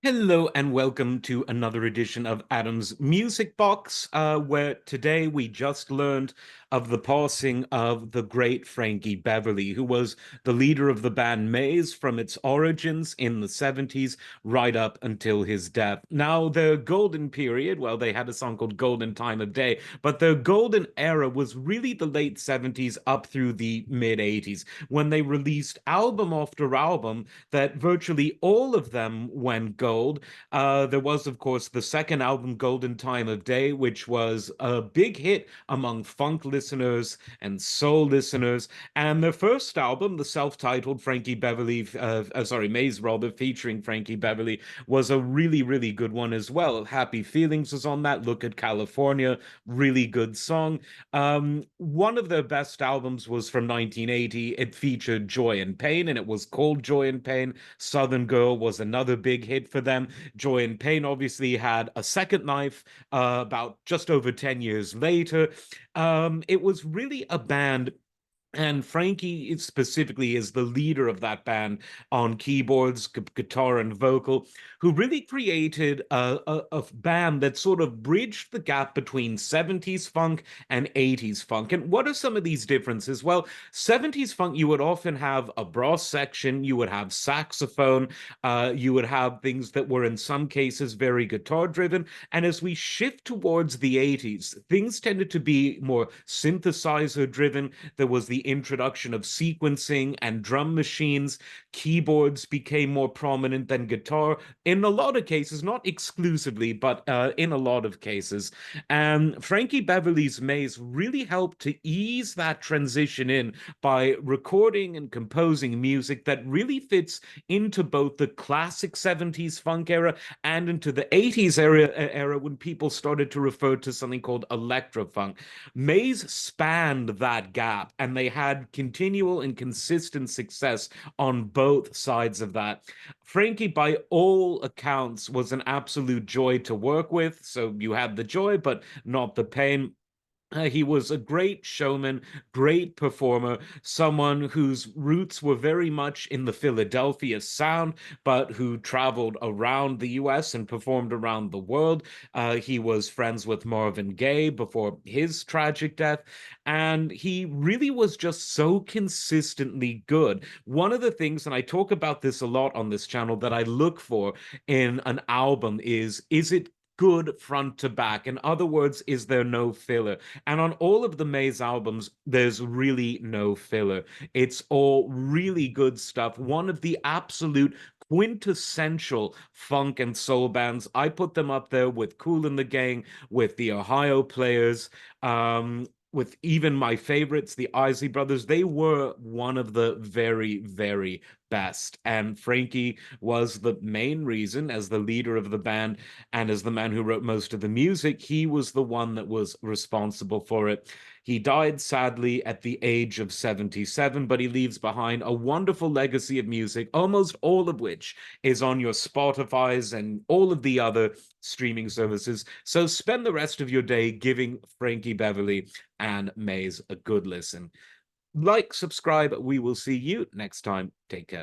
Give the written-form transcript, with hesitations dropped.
Hello and welcome to another edition of Adam's Music Box, where today we just learned of the passing of the great Frankie Beverly, who was the leader of the band Maze from its origins in the 70s right up until his death. Now, their golden period, well, they had a song called Golden Time of Day, but their golden era was really the late 70s up through the mid 80s, when they released album after album that virtually all of them went gold. There was, of course, the second album, Golden Time of Day, which was a big hit among funk listeners and soul listeners. And their first album, the self-titled Frankie Beverly, Maze rather, featuring Frankie Beverly, was a really, really good one as well. Happy Feelings was on that. Look at California, really good song. One of their best albums was from 1980. It featured Joy and Pain, and it was called Joy and Pain. Southern Girl was another big hit for them. Joy and Pain obviously had a second life about just over 10 years later. It was really a band, and Frankie specifically is the leader of that band on keyboards, guitar, and vocal, who really created a band that sort of bridged the gap between 70s funk and 80s funk. And what are some of these differences? Well, 70s funk, you would often have a brass section, you would have saxophone, you would have things that were in some cases very guitar driven. And as we shift towards the 80s, things tended to be more synthesizer driven. There was the introduction of sequencing and drum machines. Keyboards became more prominent than guitar in a lot of cases, not exclusively, but in a lot of cases. And Frankie Beverly's Maze really helped to ease that transition in by recording and composing music that really fits into both the classic 70s funk era and into the 80s era when people started to refer to something called electro-funk. Maze spanned that gap, and they had continual and consistent success on both sides of that. Frankie, by all accounts, was an absolute joy to work with. So you had the joy, but not the pain. He was a great showman, great performer, someone whose roots were very much in the Philadelphia sound, but who traveled around the US and performed around the world. He was friends with Marvin Gaye before his tragic death, and he really was just so consistently good. One of the things, and I talk about this a lot on this channel, that I look for in an album is it good front to back? In other words, is there no filler? And on all of the Maze albums, there's really no filler. It's all really good stuff. One of the absolute quintessential funk and soul bands. I put them up there with Kool and the Gang, with the Ohio Players, with even my favorites, the Isley Brothers. They were one of the very, very best. And Frankie was the main reason, as the leader of the band and as the man who wrote most of the music, he was the one that was responsible for it. He died sadly at the age of 77, but he leaves behind a wonderful legacy of music, almost all of which is on your Spotify's and all of the other streaming services. So spend the rest of your day giving Frankie Beverly and Maze a good listen. Like, subscribe. We will see you next time. Take care.